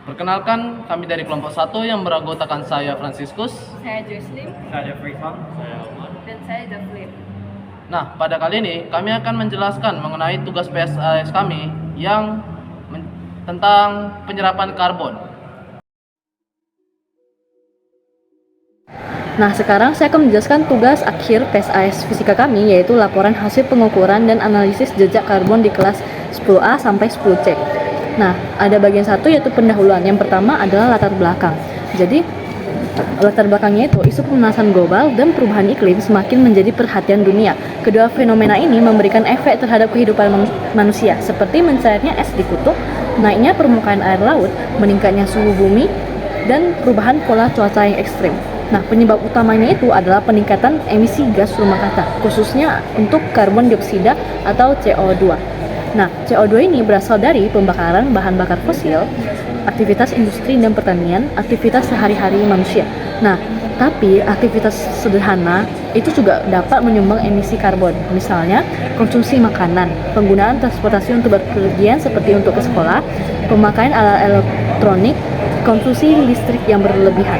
Perkenalkan, kami dari kelompok 1 yang beranggotakan saya Franciscus. Saya Jocelyn. Saya Jeffreyson. Dan saya Jacqueline. Nah, pada kali ini kami akan menjelaskan mengenai tugas PSAS kami yang tentang penyerapan karbon. Nah, sekarang saya akan menjelaskan tugas akhir PSAS fisika kami, yaitu laporan hasil pengukuran dan analisis jejak karbon di kelas 10A sampai 10C. Nah, ada bagian satu yaitu pendahuluan. Yang pertama adalah latar belakang. Jadi, latar belakangnya itu isu pemanasan global dan perubahan iklim semakin menjadi perhatian dunia. Kedua fenomena ini memberikan efek terhadap kehidupan manusia, seperti mencairnya es di kutub, naiknya permukaan air laut, meningkatnya suhu bumi, dan perubahan pola cuaca yang ekstrim. Nah, penyebab utamanya itu adalah peningkatan emisi gas rumah kaca, khususnya untuk karbon dioksida atau CO2. Nah, CO2 ini berasal dari pembakaran bahan bakar fosil, aktivitas industri dan pertanian, aktivitas sehari-hari manusia. Nah, tapi aktivitas sederhana itu juga dapat menyumbang emisi karbon. Misalnya, konsumsi makanan, penggunaan transportasi untuk berpergian seperti untuk ke sekolah, pemakaian alat elektronik, konsumsi listrik yang berlebihan.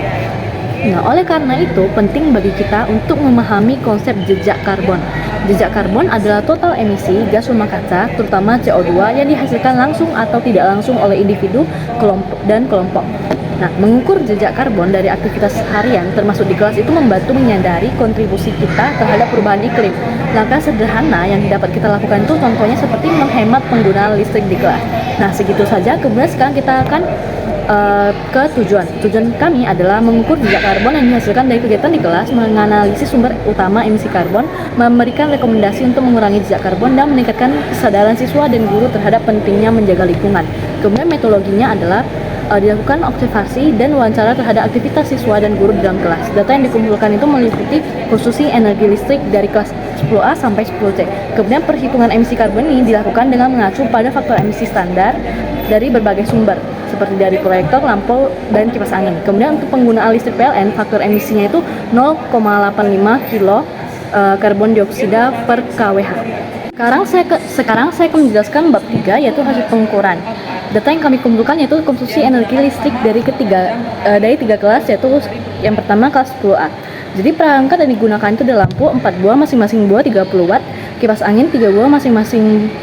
Nah, oleh karena itu, penting bagi kita untuk memahami konsep jejak karbon. Jejak karbon adalah total emisi gas rumah kaca, terutama CO2, yang dihasilkan langsung atau tidak langsung oleh individu, kelompok. Nah, mengukur jejak karbon dari aktivitas harian, termasuk di kelas, itu membantu menyadari kontribusi kita terhadap perubahan iklim. Langkah sederhana yang dapat kita lakukan itu contohnya seperti menghemat penggunaan listrik di kelas. Nah, segitu saja. Kemudian sekarang kita akan ke tujuan. Tujuan kami adalah mengukur jejak karbon yang dihasilkan dari kegiatan di kelas, menganalisis sumber utama emisi karbon, memberikan rekomendasi untuk mengurangi jejak karbon, dan meningkatkan kesadaran siswa dan guru terhadap pentingnya menjaga lingkungan. Kemudian metodologinya adalah dilakukan observasi dan wawancara terhadap aktivitas siswa dan guru di dalam kelas. Data yang dikumpulkan itu meliputi konsumsi energi listrik dari kelas 10A sampai 10C. Kemudian perhitungan emisi karbon ini dilakukan dengan mengacu pada faktor emisi standar dari berbagai sumber, seperti dari proyektor, lampu, dan kipas angin. Kemudian untuk penggunaan listrik PLN, faktor emisinya itu 0,85 kilo karbon dioksida per kWh. Sekarang saya akan menjelaskan bab 3, yaitu hasil pengukuran. Data yang kami kumpulkan yaitu konsumsi energi listrik dari tiga kelas, yaitu yang pertama kelas 10A. Jadi perangkat yang digunakan itu adalah lampu 4 buah, masing-masing buah 30 watt, kipas angin 3 buah, masing-masing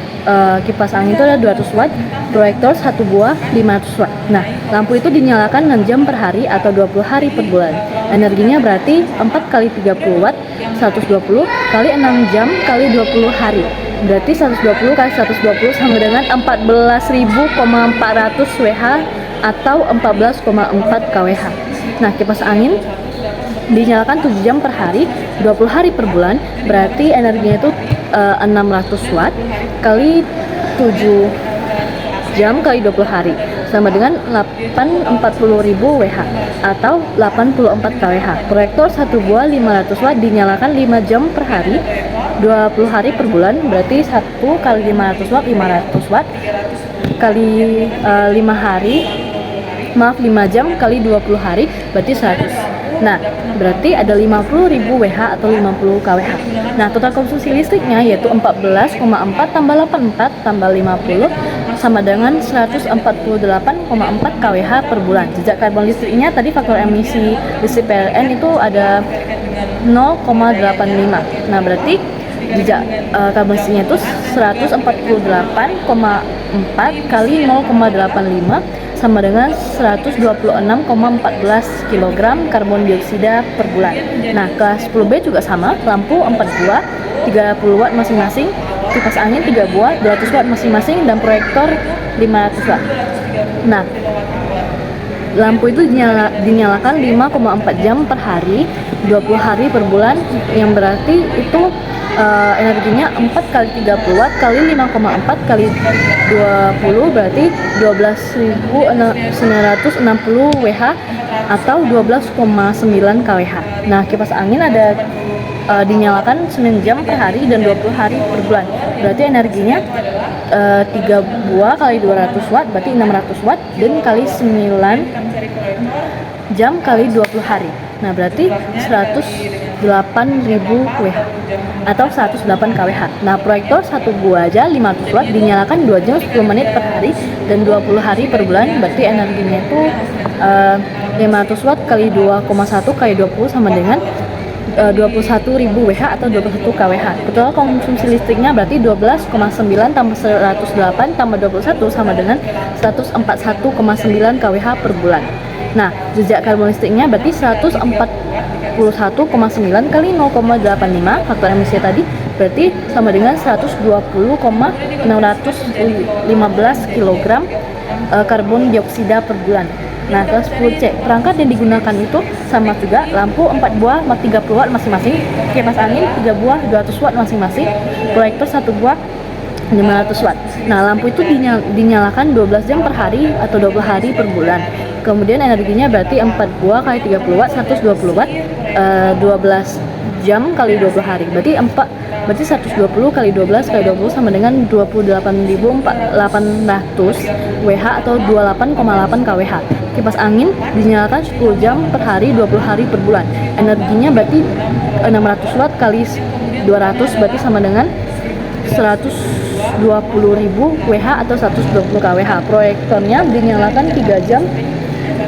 kipas angin itu ada 200 watt, proyektor 1 buah 500 watt. Nah, lampu itu dinyalakan 6 jam per hari atau 20 hari per bulan. Energinya berarti 4 kali 30 watt, 120 kali 6 jam kali 20 hari. Berarti 120 kali 120 sama dengan 14.400 Wh atau 14,4 kWh. Nah, kipas angin dinyalakan 7 jam per hari, 20 hari per bulan, berarti energinya itu 600 watt kali 7 jam kali 20 hari sama dengan 40.000 Wh atau 84 kWh. Proyektor 1 buah 500 watt dinyalakan 5 jam per hari, 20 hari per bulan, berarti 1 kali 500 watt 500 watt kali 5 jam kali 20 hari berarti 100. Nah, berarti ada 50.000 Wh atau 50 kWh. Nah, total konsumsi listriknya yaitu 14,4 tambah 84 tambah 50 sama dengan 148,4 kWh per bulan. Jejak karbon listriknya tadi faktor emisi listrik PLN itu ada 0,85. Nah, berarti jejak karbon listriknya itu 148,4 kali 0,85 sama dengan 126,14 kg karbon dioksida per bulan. Nah, kelas 10B juga sama, lampu 4 buah, 30 watt masing-masing, kipas angin 3 buah, 200 watt masing-masing, dan proyektor 500 watt. Nah, lampu itu dinyalakan 5,4 jam per hari, 20 hari per bulan, yang berarti itu energinya 4 kali 30 watt kali 5,4 kali 20 berarti 12.960 Wh atau 12,9 kWh. Nah, kipas angin ada dinyalakan 9 jam per hari dan 20 hari per bulan. Berarti energinya 3 buah kali 200 watt berarti 600 watt dan kali 9 jam kali 20 hari. Nah, berarti 108.000 Wh. atau 108 kWh. Nah, proyektor satu buah aja 500 watt dinyalakan 2 jam 10 menit per hari dan 20 hari per bulan, berarti energinya itu 500 watt kali 2,1 kali 20 sama dengan 21.000 Wh atau 21 kWh. Total konsumsi listriknya berarti 12,9 tambah 108 tambah 21 sama dengan 141,9 kWh per bulan. Nah, jejak karbon listriknya berarti 141,9 kali 0,85 faktor emisi tadi berarti sama dengan 120,615 kg karbon dioksida per bulan. Nah, kelas 10C, perangkat yang digunakan itu sama juga, lampu 4 buah 30 watt masing-masing, kipas angin 3 buah 200 watt masing-masing, proyektor 1 buah 500 watt. Nah, lampu itu dinyalakan 12 jam per hari atau 20 hari per bulan. Kemudian energinya berarti 4 buah kali 30 watt 120 watt, 12 jam kali 20 hari. Berarti 120 kali 12 kali 20 sama dengan 28.800 Wh atau 28,8 kWh. Kipas angin dinyalakan 10 jam per hari 20 hari per bulan. Energinya berarti 600 watt kali 200 berarti sama dengan 120.000 Wh atau 120 kWh. Proyektornya dinyalakan 3 jam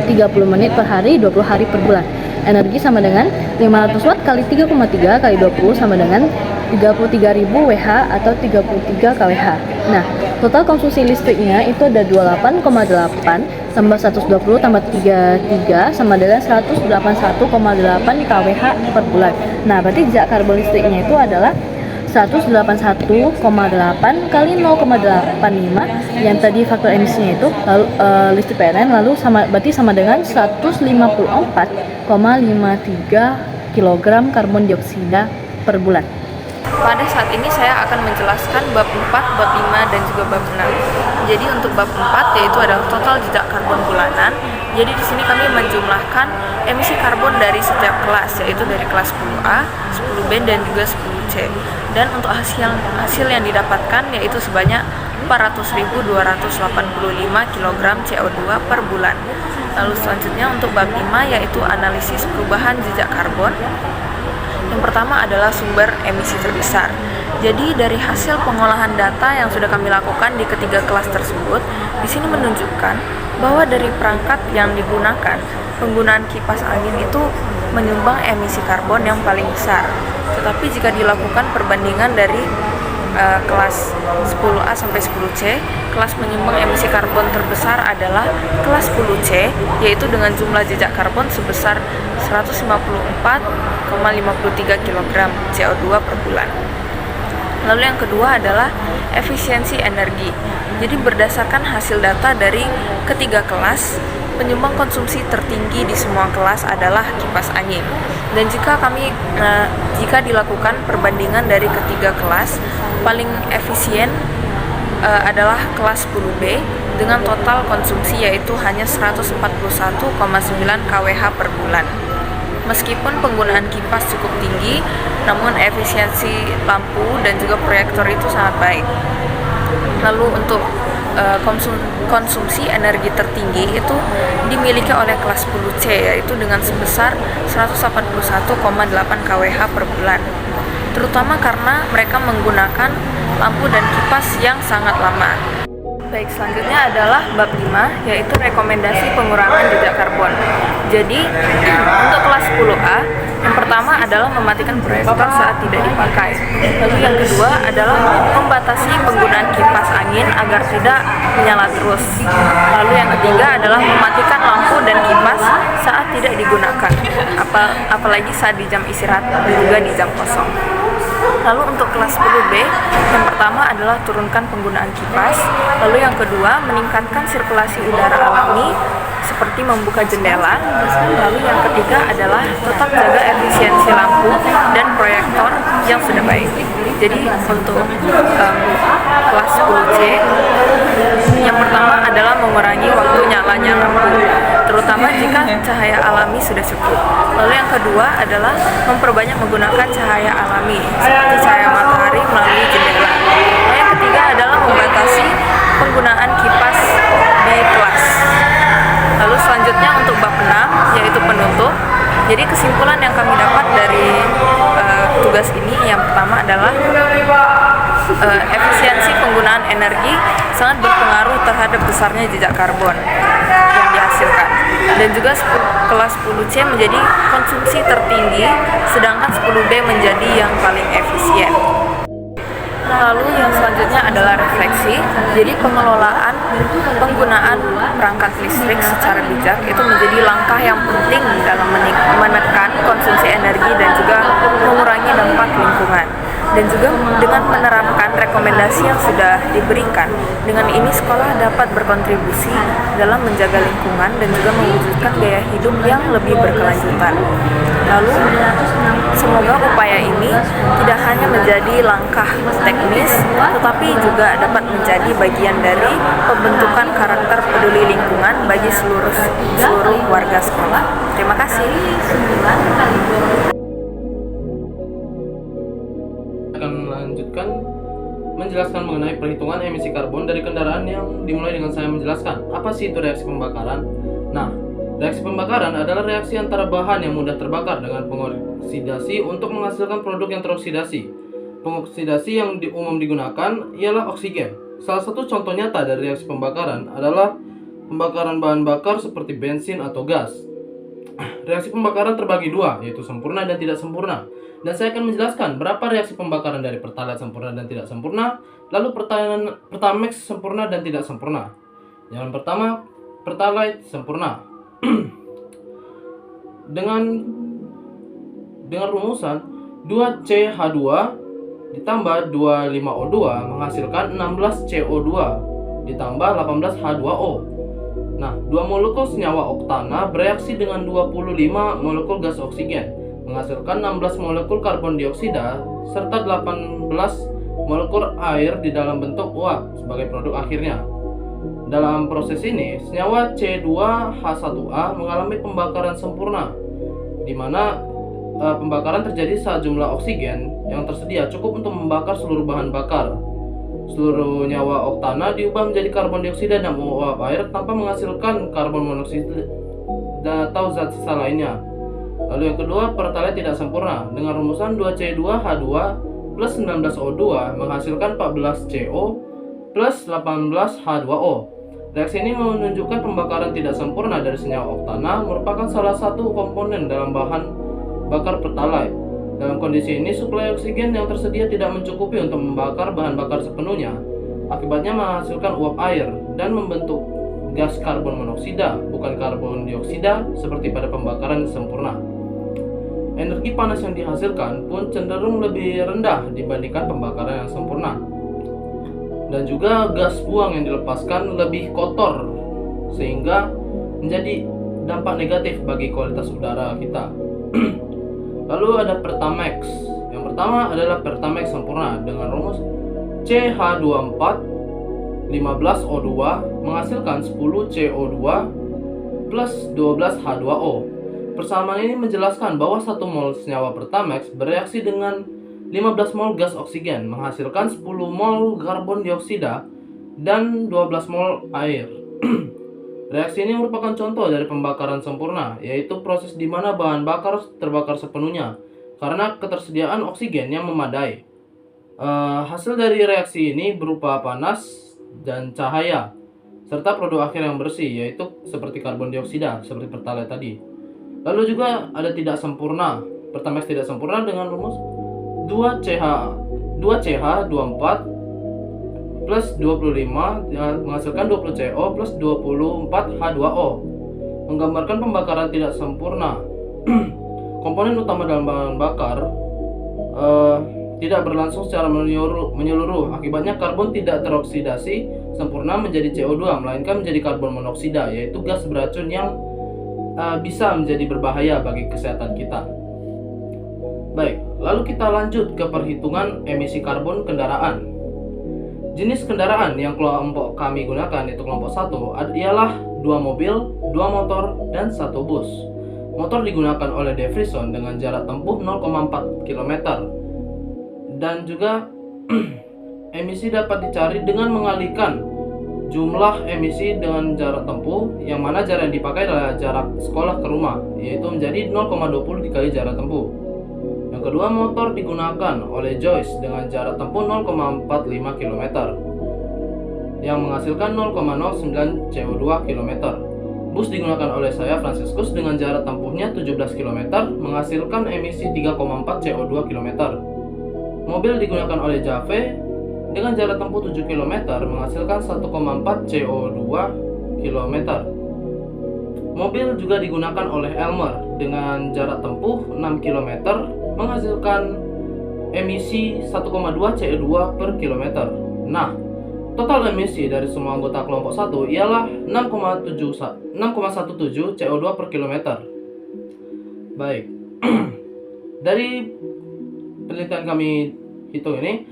30 menit per hari 20 hari per bulan. Energi sama dengan 500 watt kali 3,3 kali 20 sama dengan 33.000 Wh atau 33 kWh. Nah, total konsumsi listriknya itu ada 28,8 tambah 120 tambah 33 sama dengan 181,8 kWh per bulan. Nah, berarti jejak karbon listriknya itu adalah 181,8 kali 0,85 yang tadi faktor emisinya itu lalu listrik PLN lalu berarti sama dengan 154,53 kg karbon dioksida per bulan. Pada saat ini saya akan menjelaskan bab 4, bab 5, dan juga bab 6. Jadi untuk bab 4 yaitu adalah total jejak karbon bulanan. Jadi di sini kami menjumlahkan emisi karbon dari setiap kelas, yaitu dari kelas 10A, 10B, dan juga 10C. Dan untuk hasil yang didapatkan yaitu sebanyak 400.285 kg CO2 per bulan. Lalu selanjutnya untuk bab 5 yaitu analisis perubahan jejak karbon. Yang pertama adalah sumber emisi terbesar. Jadi dari hasil pengolahan data yang sudah kami lakukan di ketiga kelas tersebut, di sini menunjukkan bahwa dari perangkat yang digunakan, penggunaan kipas angin itu menyumbang emisi karbon yang paling besar. Tetapi jika dilakukan perbandingan dari kelas 10A sampai 10C, kelas menyumbang emisi karbon terbesar adalah kelas 10C, yaitu dengan jumlah jejak karbon sebesar 154,53 kg CO2 per bulan. Lalu yang kedua adalah efisiensi energi. Jadi berdasarkan hasil data dari ketiga kelas, penyumbang konsumsi tertinggi di semua kelas adalah kipas angin. Dan jika dilakukan perbandingan dari ketiga kelas, paling efisien adalah kelas 10B dengan total konsumsi yaitu hanya 141,9 kWh per bulan. Meskipun penggunaan kipas cukup tinggi, namun efisiensi lampu dan juga proyektor itu sangat baik. Lalu untuk konsumsi energi tertinggi itu dimiliki oleh kelas 10C, yaitu dengan sebesar 181,8 kWh per bulan, terutama karena mereka menggunakan lampu dan kipas yang sangat lama. Baik, selanjutnya adalah bab 5, yaitu rekomendasi pengurangan jejak karbon. Jadi, untuk kelas 10A, yang pertama adalah mematikan proyektor saat tidak dipakai. Lalu yang kedua adalah membatasi penggunaan kipas angin agar tidak menyala terus. Lalu yang ketiga adalah mematikan lampu dan kipas saat tidak digunakan, apalagi saat di jam istirahat dan juga di jam kosong. Lalu untuk kelas 10B, yang pertama adalah turunkan penggunaan kipas. Lalu yang kedua, meningkatkan sirkulasi udara alami seperti membuka jendela. Lalu yang ketiga adalah tetap jaga efisiensi lampu dan proyektor yang sudah baik. Jadi untuk kelas 10C, yang pertama adalah mengurangi waktu nyalanya lampu, terutama jika cahaya alami sudah cukup. Lalu yang kedua adalah memperbanyak menggunakan cahaya alami seperti cahaya matahari melalui jendela. Lalu yang ketiga adalah membatasi penggunaan kipas di kelas. Lalu selanjutnya untuk bab 6 yaitu penutup. Jadi kesimpulan yang kami dapat dari tugas ini yang pertama adalah efisiensi penggunaan energi sangat berpengaruh terhadap besarnya jejak karbon yang dihasilkan. Dan juga kelas 10C menjadi konsumsi tertinggi, sedangkan 10B menjadi yang paling efisien. Lalu yang selanjutnya adalah refleksi. Jadi pengelolaan penggunaan perangkat listrik secara bijak itu menjadi langkah yang penting dalam menekan konsumsi energi dan juga mengurangi dampak lingkungan. Dan juga dengan menerapkan rekomendasi yang sudah diberikan, dengan ini sekolah dapat berkontribusi dalam menjaga lingkungan dan juga mewujudkan gaya hidup yang lebih berkelanjutan. Lalu, semoga upaya ini tidak hanya menjadi langkah teknis, tetapi juga dapat menjadi bagian dari pembentukan karakter peduli lingkungan bagi seluruh warga sekolah. Terima kasih. Akan melanjutkan menjelaskan mengenai perhitungan emisi karbon dari kendaraan yang dimulai dengan saya menjelaskan apa sih itu reaksi pembakaran. Nah, reaksi pembakaran adalah reaksi antara bahan yang mudah terbakar dengan pengoksidasi untuk menghasilkan produk yang teroksidasi. Pengoksidasi yang umum digunakan ialah oksigen. Salah satu contoh nyata dari reaksi pembakaran adalah pembakaran bahan bakar seperti bensin atau gas. Reaksi pembakaran terbagi dua, yaitu sempurna dan tidak sempurna. Dan saya akan menjelaskan berapa reaksi pembakaran dari Pertalite sempurna dan tidak sempurna, lalu Pertamax sempurna dan tidak sempurna. Yang pertama, Pertalite sempurna. dengan rumusan 2CH2 ditambah 25O2 menghasilkan 16CO2 ditambah 18H2O. Nah, 2 molekul senyawa oktana bereaksi dengan 25 molekul gas oksigen menghasilkan 16 molekul karbon dioksida serta 18 molekul air di dalam bentuk uap sebagai produk akhirnya. Dalam proses ini, senyawa C2H1A mengalami pembakaran sempurna, di mana pembakaran terjadi saat jumlah oksigen yang tersedia cukup untuk membakar seluruh bahan bakar. Seluruh nyawa oktana diubah menjadi karbon dioksida dan uap air tanpa menghasilkan karbon monoksida atau zat sisa lainnya. Lalu yang kedua, Pertalite tidak sempurna dengan rumusan 2C2H2 plus 19O2 menghasilkan 14CO plus 18H2O. Reaksi ini menunjukkan pembakaran tidak sempurna dari senyawa oktana merupakan salah satu komponen dalam bahan bakar Pertalite. Dalam kondisi ini, suplai oksigen yang tersedia tidak mencukupi untuk membakar bahan bakar sepenuhnya. Akibatnya menghasilkan uap air dan membentuk gas karbon monoksida, bukan karbon dioksida seperti pada pembakaran sempurna. Energi panas yang dihasilkan pun cenderung lebih rendah dibandingkan pembakaran yang sempurna. Dan juga gas buang yang dilepaskan lebih kotor, sehingga menjadi dampak negatif bagi kualitas udara kita. Lalu ada Pertamax. Yang pertama adalah Pertamax sempurna dengan rumus CH24 15O2 menghasilkan 10CO2 plus 12H2O. Persamaan ini menjelaskan bahwa 1 mol senyawa Pertamax bereaksi dengan 15 mol gas oksigen menghasilkan 10 mol karbon dioksida dan 12 mol air. Reaksi ini merupakan contoh dari pembakaran sempurna, yaitu proses di mana bahan bakar terbakar sepenuhnya karena ketersediaan oksigen yang memadai. Hasil dari reaksi ini berupa panas dan cahaya, serta produk akhir yang bersih, yaitu seperti karbon dioksida, seperti Pertalite tadi. Lalu juga ada tidak sempurna. Pertamax tidak sempurna dengan rumus 2CH24 plus 25 menghasilkan 20CO plus 24H2O, menggambarkan pembakaran tidak sempurna. Komponen utama dalam bahan bakar tidak berlangsung secara menyeluruh. Akibatnya karbon tidak teroksidasi sempurna menjadi CO2, melainkan menjadi karbon monoksida, yaitu gas beracun yang bisa menjadi berbahaya bagi kesehatan kita. Baik, lalu kita lanjut ke perhitungan emisi karbon kendaraan. Jenis kendaraan yang kelompok kami gunakan, yaitu kelompok 1, ialah 2 mobil, 2 motor, dan 1 bus. Motor digunakan oleh De Vries dengan jarak tempuh 0,4 km. Dan juga emisi dapat dicari dengan mengalihkan jumlah emisi dengan jarak tempuh, yang mana jarak yang dipakai adalah jarak sekolah ke rumah, yaitu menjadi 0,20 dikali jarak tempuh. Yang Yang kedua, motor digunakan oleh Joyce dengan jarak tempuh 0,45 km yang menghasilkan 0,09 CO2 km. Bus digunakan oleh saya Franciscus dengan jarak tempuhnya 17 km menghasilkan emisi 3,4 CO2 km. Mobil digunakan oleh Jave dengan jarak tempuh 7 km menghasilkan 1,4 CO2 km. Mobil juga digunakan oleh Elmer dengan jarak tempuh 6 km menghasilkan emisi 1,2 CO2 per kilometer. Nah, total emisi dari semua anggota kelompok 1 ialah 6,17 CO2 per kilometer. Baik. Dari penelitian kami hitung ini,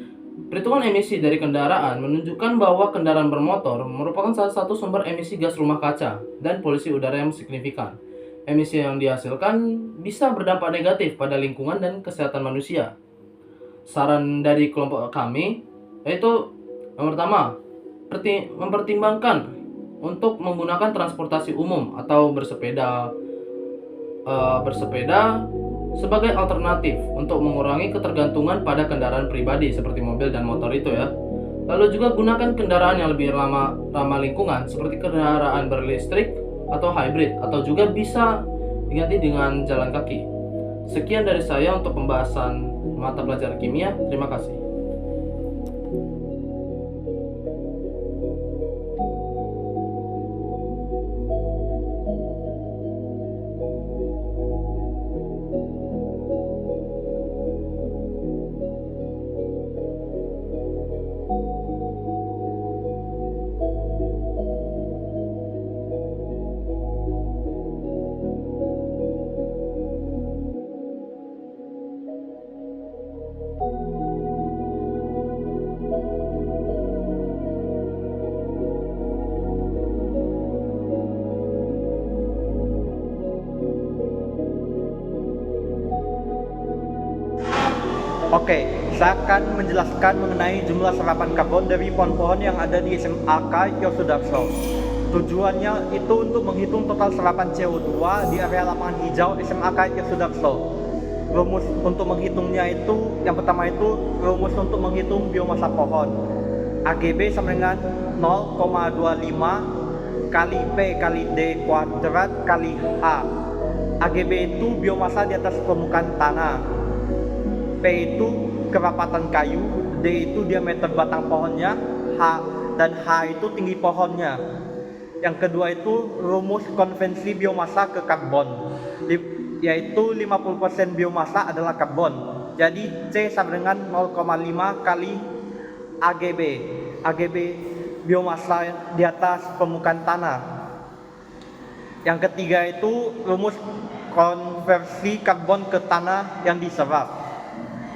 perhitungan emisi dari kendaraan menunjukkan bahwa kendaraan bermotor merupakan salah satu sumber emisi gas rumah kaca dan polusi udara yang signifikan. Emisi yang dihasilkan bisa berdampak negatif pada lingkungan dan kesehatan manusia. Saran dari kelompok kami yaitu yang pertama, mempertimbangkan untuk menggunakan transportasi umum atau bersepeda sebagai alternatif untuk mengurangi ketergantungan pada kendaraan pribadi seperti mobil dan motor itu ya. Lalu juga gunakan kendaraan yang lebih ramah lingkungan seperti kendaraan berlistrik atau hybrid, atau juga bisa diganti dengan jalan kaki. Sekian dari saya untuk pembahasan mata pelajaran kimia. Terima kasih. Oke, saya akan menjelaskan mengenai jumlah serapan karbon dari pohon-pohon yang ada di SMAK Yosudarso. Tujuannya itu untuk menghitung total serapan CO2 di area lapangan hijau SMAK Yosudarso. Rumus untuk menghitungnya itu, yang pertama itu rumus untuk menghitung biomasa pohon. AGB sama dengan 0,25 kali P kali D kuadrat kali H. AGB itu biomasa di atas permukaan tanah. P itu kerapatan kayu, D itu diameter batang pohonnya, dan H itu tinggi pohonnya. Yang kedua itu rumus konvensi biomasa ke karbon, yaitu 50% biomasa adalah karbon. Jadi C sama dengan 0,5 kali AGB. AGB biomasa di atas permukaan tanah. Yang ketiga itu rumus konversi karbon ke tanah yang diserap.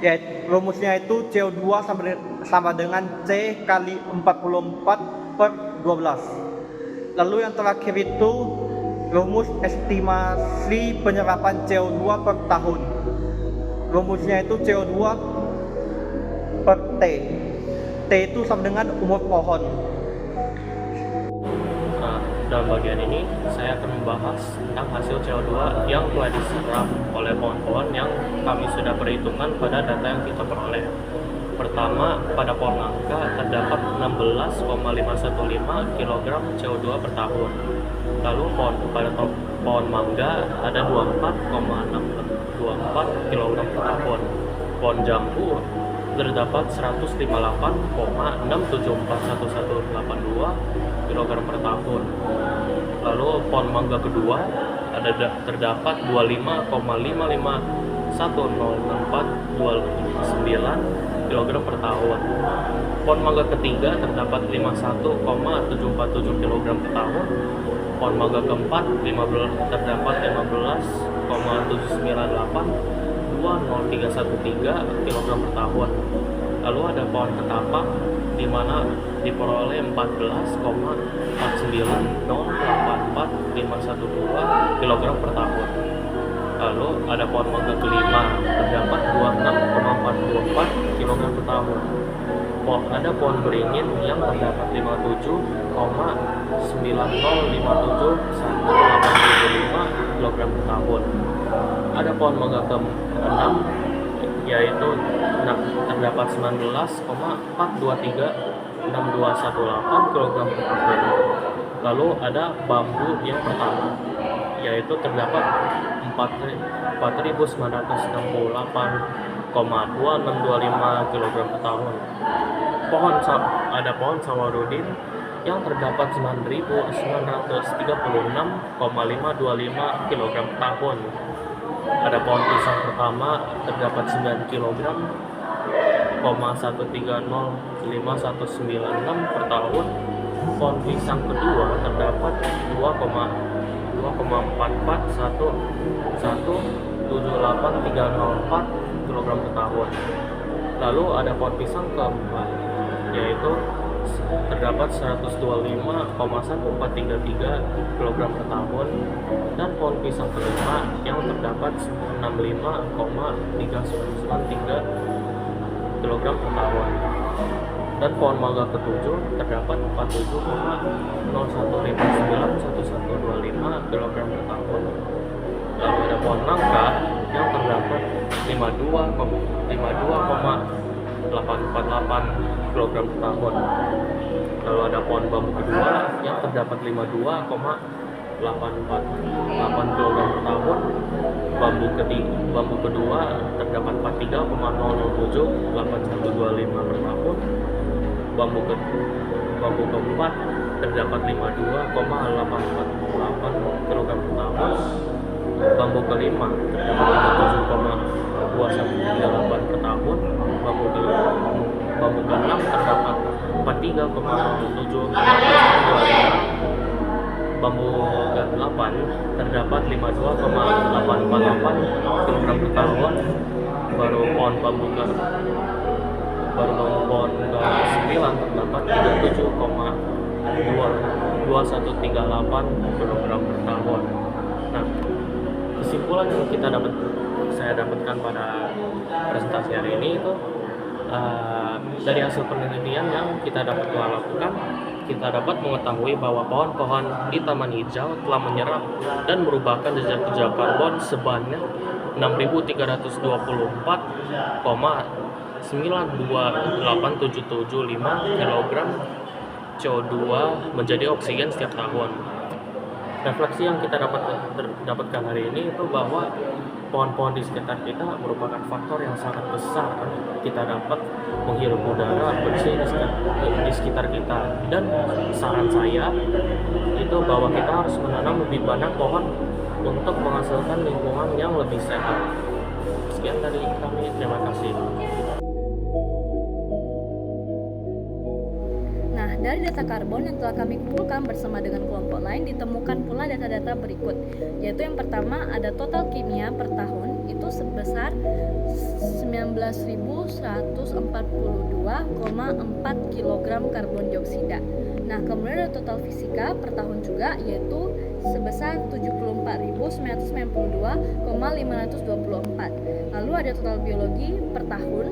Ya, rumusnya itu CO2 sama dengan C kali 44 per 12. Lalu yang terakhir itu rumus estimasi penyerapan CO2 per tahun. Rumusnya itu CO2 per T. T itu sama dengan umur pohon. Dalam bagian ini, saya akan membahas tentang hasil CO2 yang telah diserap oleh pohon-pohon yang kami sudah perhitungkan pada data yang kita peroleh. Pertama, pada pohon nangka terdapat 16,515 kg CO2 per tahun. Lalu pada pohon mangga ada 24,624 kg per tahun. Pohon jambu terdapat 158,6741182 kg per tahun. Lalu pohon mangga kedua terdapat 25,5510429 kg per tahun. Pohon mangga ketiga terdapat 51,747 kg per tahun. Pohon mangga keempat terdapat 15,7982013 kg per tahun. Lalu ada pohon ketapang di mana diperoleh 14,49084512 kg per tahun. Lalu ada pohon mangga kelima terdapat 26,424 kg per tahun. Ada pohon beringin yang terdapat 57,90571875 kg per tahun. Ada pohon mangga ke-6 yaitu terdapat 19,4236218 kg per tahun. Lalu ada bambu yang pertama, yaitu terdapat 4.968,2625 kg per tahun. Ada pohon sawarudin yang terdapat 9.936,525 kg per tahun. Ada pohon pisang pertama terdapat 9 kg, 130,519 per tahun. Pohon pisang kedua terdapat 2,441,178,304 kg per tahun. Lalu ada pohon pisang keempat, yaitu terdapat 125,1433 kg per tahun, dan pohon pisang kelima yang terdapat 65,3993 kg per tahun, dan pohon mangga ketujuh terdapat 47,01591125 kg per tahun. Lalu ada pohon nangka yang terdapat 52,848 kg per tahun. Lalu ada pohon bambu kedua yang terdapat 52,848 kg per tahun. Bambu kedua terdapat 43,0078125 per tahun. Bambu keempat terdapat 52,848 kg per tahun. Bambu kelima terdapat 57,2138 per tahun. Bambu keenam terdapat 43,0725. Bambu ke-8 terdapat 52,848 kg per tahun. Baru pohon ke-9 terdapat 37,2138 kg per tahun. Nah, kesimpulan yang saya dapatkan pada presentasi hari ini itu dari hasil penelitian yang kita dapat lakukan, kita dapat mengetahui bahwa pohon-pohon di taman hijau telah menyerap dan merubahkan jejak karbon sebanyak 6.324,92875 kg CO2 menjadi oksigen setiap tahun. Refleksi yang kita dapatkan hari ini itu bahwa pohon-pohon di sekitar kita merupakan faktor yang sangat besar kita dapat menghirup udara bersih di sekitar kita. Dan saran saya itu bahwa kita harus menanam lebih banyak pohon untuk menghasilkan lingkungan yang lebih sehat. Sekian dari kami, terima kasih. Nah, dari data karbon yang telah kami kumpulkan bersama dengan kelompok lain, ditemukan pula data-data berikut, yaitu yang pertama ada total kimia per tahun itu sebesar 19.142,4 kg karbon dioksida. Nah, kemudian ada total fisika per tahun juga, yaitu sebesar 74.992,524. Lalu ada total biologi per tahun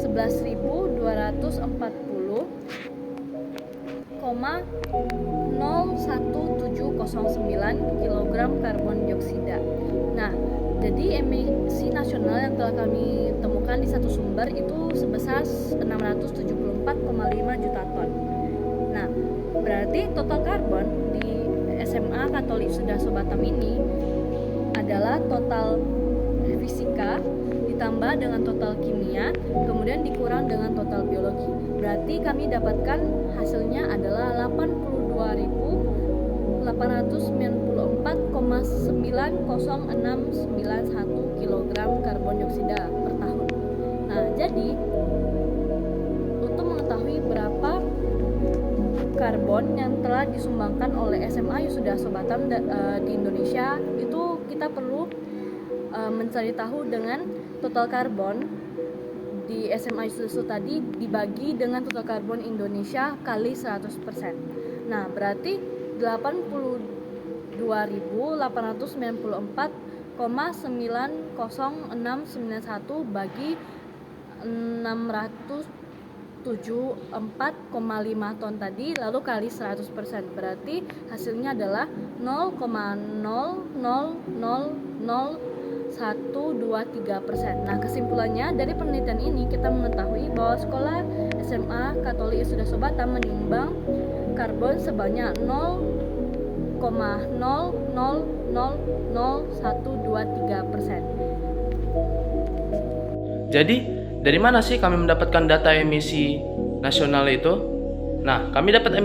11.240,01709 kg karbon dioksida. Nah, jadi emisi nasional yang telah kami temukan di satu sumber itu sebesar 674,5 juta ton. Nah, berarti total karbon di SMA Katolik Sudarso Batam ini adalah total fisika ditambah dengan total kimia, kemudian dikurang dengan total biologi. Berarti kami dapatkan hasilnya adalah 82.894,90691 kg karbon dioksida per tahun. Nah, jadi untuk mengetahui berapa karbon yang telah disumbangkan oleh SMA Sudarso Batam di Indonesia, itu kita perlu mencari tahu dengan total karbon di SMA Sudarso tadi dibagi dengan total karbon Indonesia kali 100%. Nah, berarti 82.894,90691 bagi 674,5 ton tadi, lalu kali 100%, berarti hasilnya adalah 0,00000 1,2,3%. Nah, kesimpulannya dari penelitian ini kita mengetahui bahwa sekolah SMA Katolik Yesuda Sobata menyumbang karbon sebanyak 0,0000123%. Jadi, dari mana sih kami mendapatkan data emisi nasional itu? Nah, kami dapat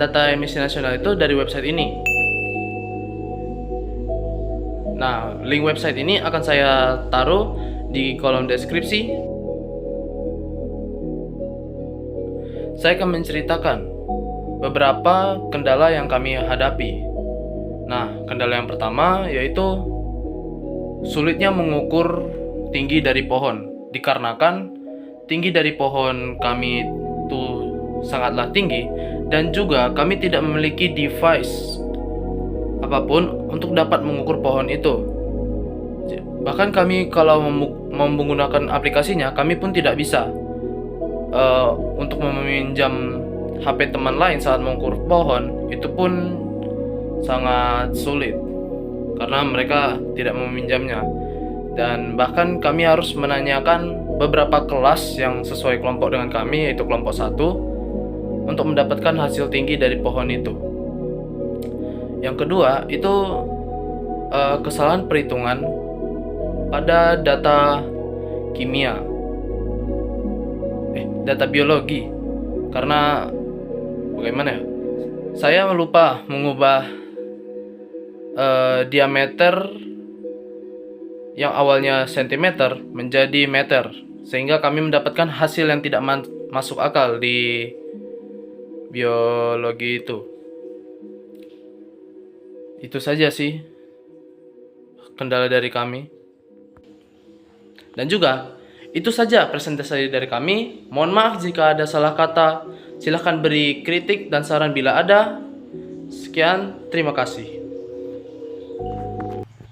data emisi nasional itu dari website ini. Nah, link website ini akan saya taruh di kolom deskripsi. Saya akan menceritakan beberapa kendala yang kami hadapi. Nah, kendala yang pertama yaitu sulitnya mengukur tinggi dari pohon. Dikarenakan tinggi dari pohon kami itu sangatlah tinggi dan juga kami tidak memiliki device apapun untuk dapat mengukur pohon itu. Bahkan kami kalau menggunakan aplikasinya, kami pun tidak bisa untuk meminjam HP teman lain saat mengukur pohon, itu pun sangat sulit karena mereka tidak meminjamnya. Dan bahkan kami harus menanyakan beberapa kelas yang sesuai kelompok dengan kami, yaitu kelompok 1, untuk mendapatkan hasil tinggi dari pohon itu. Yang kedua itu kesalahan perhitungan pada data kimia, data biologi. Karena bagaimana ya? Saya lupa mengubah diameter yang awalnya sentimeter menjadi meter, sehingga kami mendapatkan hasil yang tidak masuk akal di biologi itu. Itu saja sih kendala dari kami. Dan juga itu saja presentasi dari kami. Mohon maaf jika ada salah kata. Silahkan beri kritik dan saran bila ada. Sekian, terima kasih.